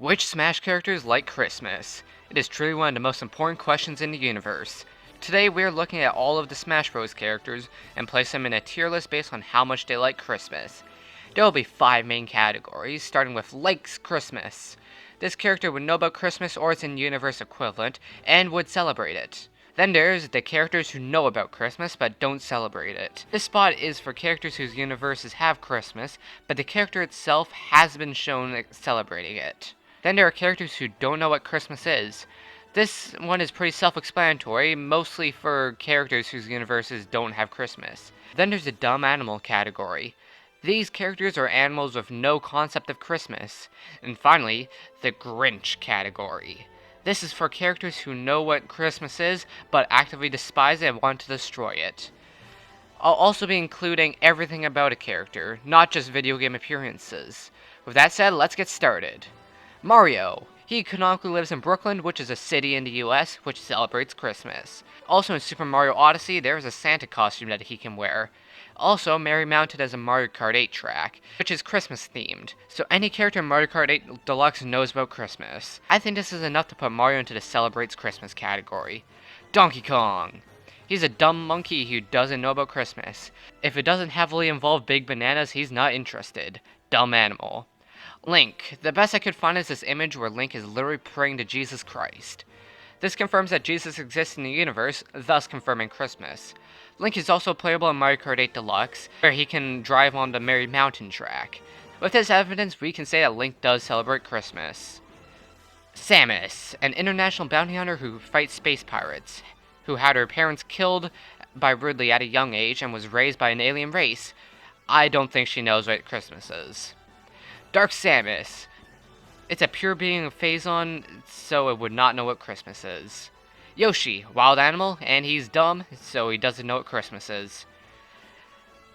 Which Smash characters like Christmas? It is truly one of the most important questions in the universe. Today we are looking at all of the Smash Bros. Characters and place them in a tier list based on how much they like Christmas. There will be 5 main categories, starting with Likes Christmas. This character would know about Christmas or its in-universe equivalent, and would celebrate it. Then there's the characters who know about Christmas but don't celebrate it. This spot is for characters whose universes have Christmas, but the character itself has been shown celebrating it. Then there are characters who don't know what Christmas is. This one is pretty self-explanatory, mostly for characters whose universes don't have Christmas. Then there's the dumb animal category. These characters are animals with no concept of Christmas. And finally, the Grinch category. This is for characters who know what Christmas is, but actively despise it and want to destroy it. I'll also be including everything about a character, not just video game appearances. With that said, let's get started. Mario. He canonically lives in Brooklyn, which is a city in the US, which celebrates Christmas. Also in Super Mario Odyssey, there is a Santa costume that he can wear. Also, Merry Mounted as a Mario Kart 8 track, which is Christmas themed, so any character in Mario Kart 8 Deluxe knows about Christmas. I think this is enough to put Mario into the Celebrates Christmas category. Donkey Kong. He's a dumb monkey who doesn't know about Christmas. If it doesn't heavily involve big bananas, he's not interested. Dumb animal. Link. The best I could find is this image where Link is literally praying to Jesus Christ. This confirms that Jesus exists in the universe, thus confirming Christmas. Link is also playable in Mario Kart 8 Deluxe, where he can drive on the Merry Mountain track. With this evidence, we can say that Link does celebrate Christmas. Samus, an international bounty hunter who fights space pirates, who had her parents killed by Ridley at a young age and was raised by an alien race. I don't think she knows what Christmas is. Dark Samus. It's a pure being of Phazon, so it would not know what Christmas is. Yoshi, wild animal, and he's dumb, so he doesn't know what Christmas is.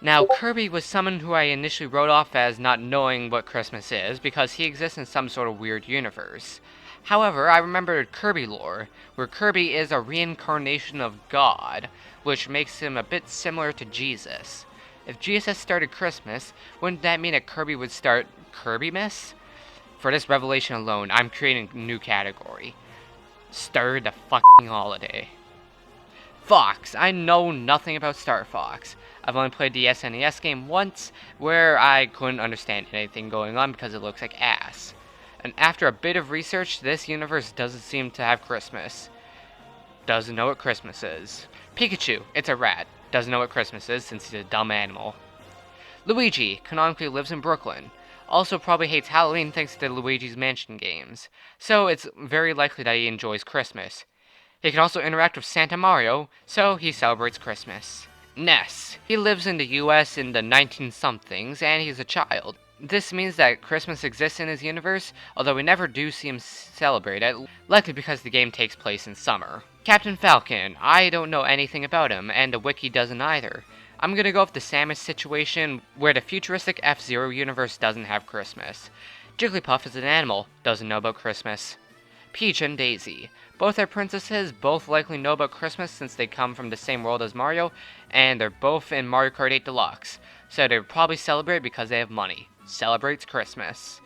Now, Kirby was someone who I initially wrote off as not knowing what Christmas is, because he exists in some sort of weird universe. However, I remembered Kirby lore, where Kirby is a reincarnation of God, which makes him a bit similar to Jesus. If Jesus started Christmas, wouldn't that mean that Kirby would start Kirby-Miss? For this revelation alone, I'm creating a new category. Stir the fucking holiday. Fox. I know nothing about Star Fox. I've only played the SNES game once, where I couldn't understand anything going on because it looks like ass. And after a bit of research, this universe doesn't seem to have Christmas. Doesn't know what Christmas is. Pikachu. It's a rat. Doesn't know what Christmas is since he's a dumb animal. Luigi canonically lives in Brooklyn. Also probably hates Halloween thanks to the Luigi's Mansion games, so it's very likely that he enjoys Christmas. He can also interact with Santa Mario, so he celebrates Christmas. Ness. He lives in the US in the 19-somethings, and he's a child. This means that Christmas exists in his universe, although we never do see him celebrate it, likely because the game takes place in summer. Captain Falcon. I don't know anything about him, and the wiki doesn't either. I'm gonna go with the Samus situation, where the futuristic F-Zero universe doesn't have Christmas. Jigglypuff is an animal, doesn't know about Christmas. Peach and Daisy. Both are princesses, both likely know about Christmas since they come from the same world as Mario, and they're both in Mario Kart 8 Deluxe, so they would probably celebrate because they have money. Celebrates Christmas.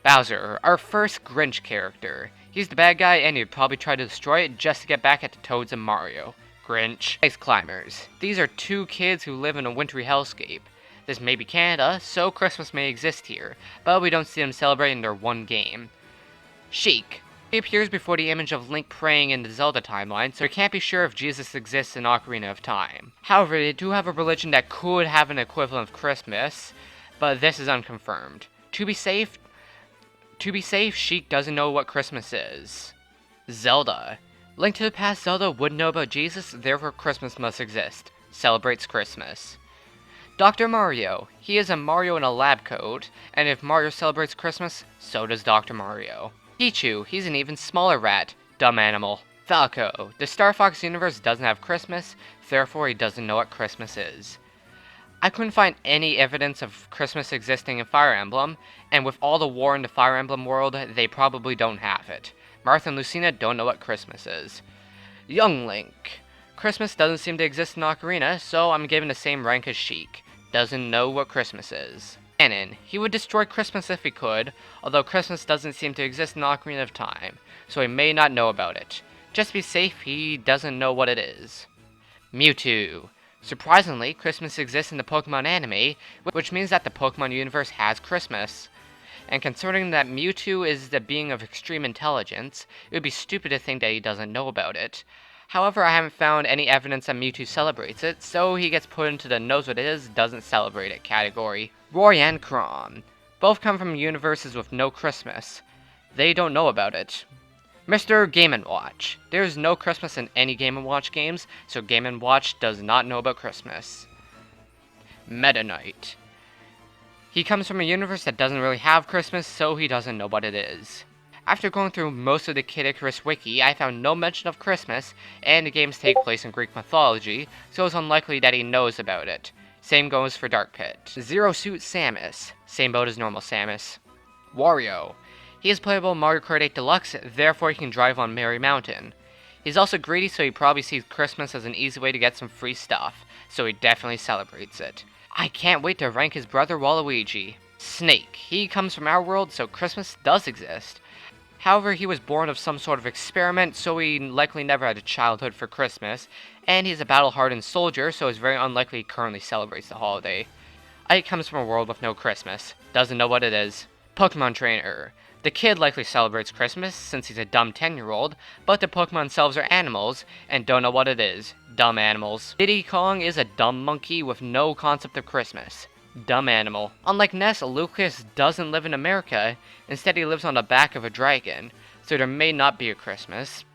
Bowser, our first Grinch character. He's the bad guy and he'd probably try to destroy it just to get back at the Toads and Mario. Grinch. Ice climbers. These are 2 kids who live in a wintry hellscape. This may be Canada, so Christmas may exist here, but we don't see them celebrating their one game. Sheik. He appears before the image of Link praying in the Zelda timeline, so we can't be sure if Jesus exists in Ocarina of Time. However, they do have a religion that could have an equivalent of Christmas, but this is unconfirmed. To be safe, Sheik doesn't know what Christmas is. Zelda. Link to the Past Zelda would know about Jesus, therefore Christmas must exist. Celebrates Christmas. Dr. Mario. He is a Mario in a lab coat, and if Mario celebrates Christmas, so does Dr. Mario. Pichu. He's an even smaller rat. Dumb animal. Falco. The Star Fox universe doesn't have Christmas, therefore he doesn't know what Christmas is. I couldn't find any evidence of Christmas existing in Fire Emblem, and with all the war in the Fire Emblem world, they probably don't have it. Martha and Lucina don't know what Christmas is. Young Link. Christmas doesn't seem to exist in Ocarina, so I'm giving the same rank as Sheik. Doesn't know what Christmas is. Ganon. He would destroy Christmas if he could, although Christmas doesn't seem to exist in Ocarina of Time, so he may not know about it. Just to be safe, he doesn't know what it is. Mewtwo. Surprisingly, Christmas exists in the Pokemon anime, which means that the Pokemon universe has Christmas. And considering that Mewtwo is the being of extreme intelligence, it would be stupid to think that he doesn't know about it. However, I haven't found any evidence that Mewtwo celebrates it, so he gets put into the knows what it is, doesn't celebrate it category. Roy and Chrom. Both come from universes with no Christmas. They don't know about it. Mr. Game & Watch. There is no Christmas in any Game & Watch games, so Game & Watch does not know about Christmas. Meta Knight. He comes from a universe that doesn't really have Christmas, so he doesn't know what it is. After going through most of the Kid Icarus wiki, I found no mention of Christmas, and the games take place in Greek mythology, so it's unlikely that he knows about it. Same goes for Dark Pit. Zero Suit Samus. Same boat as normal Samus. Wario. He is playable in Mario Kart 8 Deluxe, therefore he can drive on Merry Mountain. He's also greedy, so he probably sees Christmas as an easy way to get some free stuff, so he definitely celebrates it. I can't wait to rank his brother Waluigi. Snake. He comes from our world, so Christmas does exist. However, he was born of some sort of experiment, so he likely never had a childhood for Christmas, and he's a battle-hardened soldier, so it's very unlikely he currently celebrates the holiday. Ike comes from a world with no Christmas. Doesn't know what it is. Pokemon Trainer. The kid likely celebrates Christmas, since he's a dumb 10-year-old, but the Pokemon themselves are animals, and don't know what it is. Dumb animals. Diddy Kong is a dumb monkey with no concept of Christmas. Dumb animal. Unlike Ness, Lucas doesn't live in America, instead he lives on the back of a dragon, so there may not be a Christmas.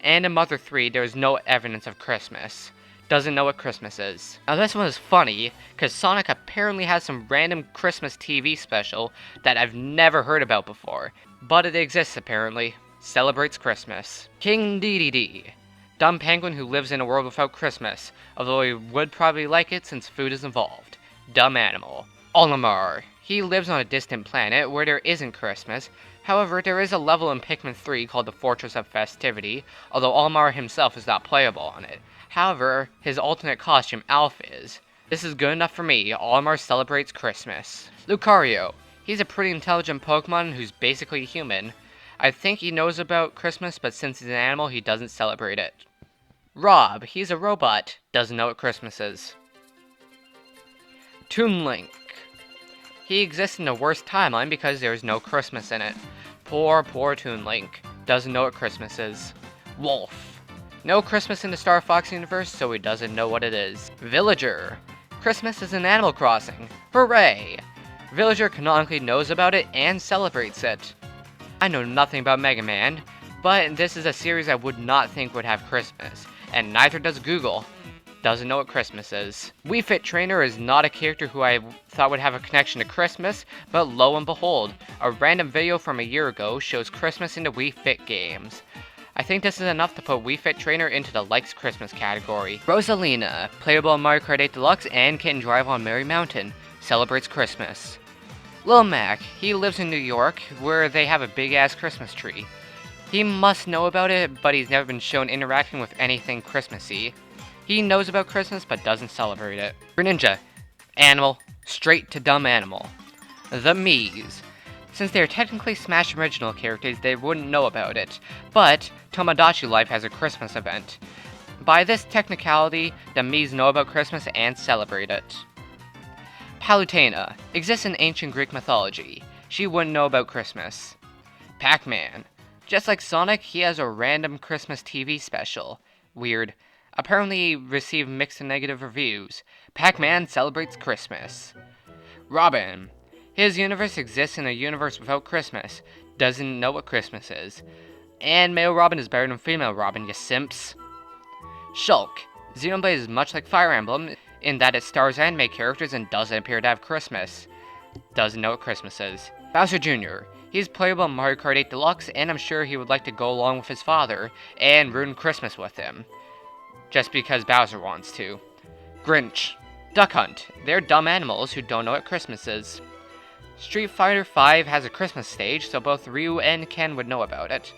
And in Mother 3, there is no evidence of Christmas. Doesn't know what Christmas is. Now this one is funny, because Sonic apparently has some random Christmas TV special that I've never heard about before, but it exists apparently. Celebrates Christmas. King Dedede. Dumb penguin who lives in a world without Christmas, although he would probably like it since food is involved. Dumb animal. Olimar. He lives on a distant planet where there isn't Christmas. However, there is a level in Pikmin 3 called the Fortress of Festivity, although Olimar himself is not playable on it. However, his alternate costume, Alph, is. This is good enough for me. Olimar celebrates Christmas. Lucario. He's a pretty intelligent Pokemon who's basically human. I think he knows about Christmas, but since he's an animal, he doesn't celebrate it. Rob. He's a robot. Doesn't know what Christmas is. Toon Link. He exists in the worst timeline because there is no Christmas in it. Poor Toon Link. Doesn't know what Christmas is. Wolf. No Christmas in the Star Fox universe, so he doesn't know what it is. Villager. Christmas is in Animal Crossing. Hooray! Villager canonically knows about it and celebrates it. I know nothing about Mega Man, but this is a series I would not think would have Christmas, and neither does Google. Doesn't know what Christmas is. Wii Fit Trainer is not a character who I thought would have a connection to Christmas, but lo and behold, a random video from a year ago shows Christmas in the Wii Fit games. I think this is enough to put Wii Fit Trainer into the Likes Christmas category. Rosalina, playable in Mario Kart 8 Deluxe and can drive on Merry Mountain, celebrates Christmas. Lil Mac, he lives in New York, where they have a big-ass Christmas tree. He must know about it, but he's never been shown interacting with anything Christmassy. He knows about Christmas, but doesn't celebrate it. Greninja. Animal. Straight to dumb animal. The Miis. Since they're technically Smash original characters, they wouldn't know about it, but Tomodachi Life has a Christmas event. By this technicality, the Miis know about Christmas and celebrate it. Palutena. Exists in ancient Greek mythology. She wouldn't know about Christmas. Pac-Man. Just like Sonic, he has a random Christmas TV special. Weird. Apparently received mixed and negative reviews. Pac-Man celebrates Christmas. Robin. His universe exists in a universe without Christmas. Doesn't know what Christmas is. And male Robin is better than female Robin, you simps. Shulk. Xenoblade is much like Fire Emblem in that it stars anime characters and doesn't appear to have Christmas. Doesn't know what Christmas is. Bowser Jr. He's playable in Mario Kart 8 Deluxe, and I'm sure he would like to go along with his father and ruin Christmas with him. Just because Bowser wants to. Grinch. Duck Hunt. They're dumb animals who don't know what Christmas is. Street Fighter V has a Christmas stage, so both Ryu and Ken would know about it.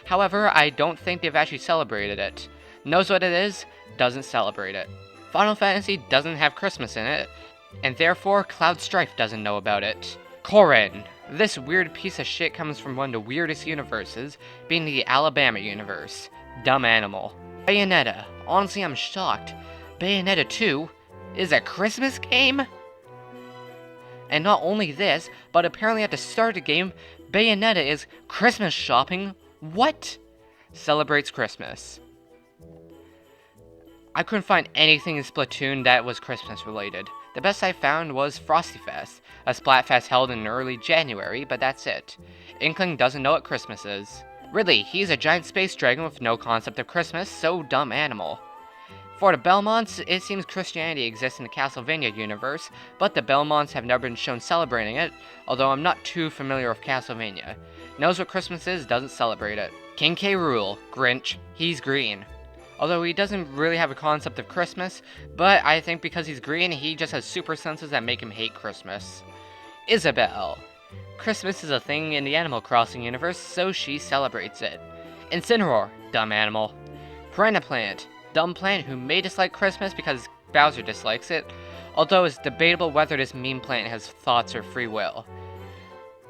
However, I don't think they've actually celebrated it. Knows what it is, doesn't celebrate it. Final Fantasy doesn't have Christmas in it, And therefore, Cloud Strife doesn't know about it. Corin! This weird piece of shit comes from one of the weirdest universes, being the Alabama universe. Dumb animal. Bayonetta. Honestly, I'm shocked. Bayonetta 2 is a Christmas game? And not only this, but apparently at the start of the game, Bayonetta is Christmas shopping. What? Celebrates Christmas. I couldn't find anything in Splatoon that was Christmas related. The best I found was Frosty Fest, a Splatfest held in early January, but that's it. Inkling doesn't know what Christmas is. Really, he's a giant space dragon with no concept of Christmas, so dumb animal. For the Belmonts, it seems Christianity exists in the Castlevania universe, but the Belmonts have never been shown celebrating it, although I'm not too familiar with Castlevania. Knows what Christmas is, doesn't celebrate it. King K. Rool, Grinch, he's green. Although he doesn't really have a concept of Christmas, but I think because he's green, he just has super senses that make him hate Christmas. Isabelle. Christmas is a thing in the Animal Crossing universe, so she celebrates it. Incineroar, dumb animal. Piranha Plant, dumb plant who may dislike Christmas because Bowser dislikes it, although it's debatable whether this meme plant has thoughts or free will.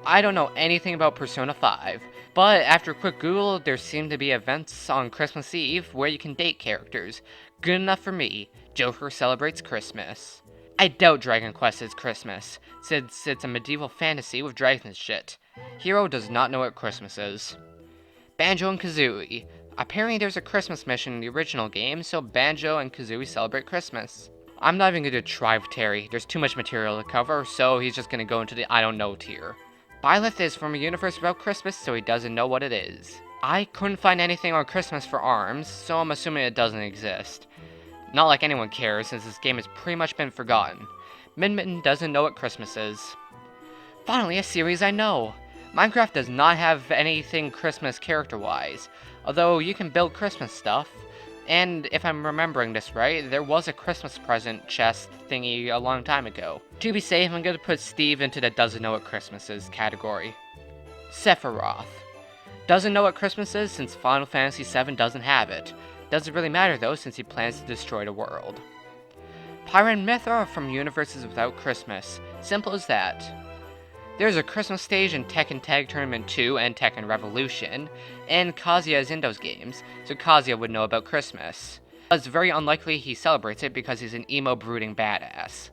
I don't know anything about Persona 5, but after a quick Google, there seem to be events on Christmas Eve where you can date characters. Good enough for me. Joker celebrates Christmas. I doubt Dragon Quest is Christmas, since it's a medieval fantasy with dragons and shit. Hero does not know what Christmas is. Banjo and Kazooie. Apparently there's a Christmas mission in the original game, so Banjo and Kazooie celebrate Christmas. I'm not even going to try with Terry, there's too much material to cover, so he's just going to go into the I don't know tier. Byleth is from a universe without Christmas, so he doesn't know what it is. I couldn't find anything on Christmas for ARMS, so I'm assuming it doesn't exist. Not like anyone cares, since this game has pretty much been forgotten. Min doesn't know what Christmas is. Finally, a series I know! Minecraft does not have anything Christmas character-wise, although you can build Christmas stuff, and if I'm remembering this right, there was a Christmas present chest thingy a long time ago. To be safe, I'm going to put Steve into the doesn't know what Christmas is category. Sephiroth. Doesn't know what Christmas is since Final Fantasy VII doesn't have it. Doesn't really matter though since he plans to destroy the world. Pyra and Myth are from universes without Christmas. Simple as that. There's a Christmas stage in Tekken Tag Tournament 2 and Tekken Revolution, and Kazuya is in those games, so Kazuya would know about Christmas. But it's very unlikely he celebrates it because he's an emo brooding badass.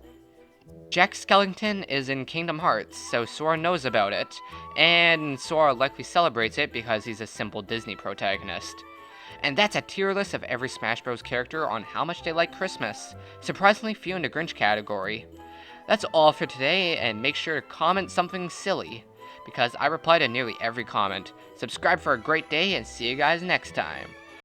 Jack Skellington is in Kingdom Hearts, so Sora knows about it, and Sora likely celebrates it because he's a simple Disney protagonist. And that's a tier list of every Smash Bros. Character on how much they like Christmas. Surprisingly few in the Grinch category. That's all for today, and make sure to comment something silly, because I reply to nearly every comment. Subscribe for a great day, and see you guys next time.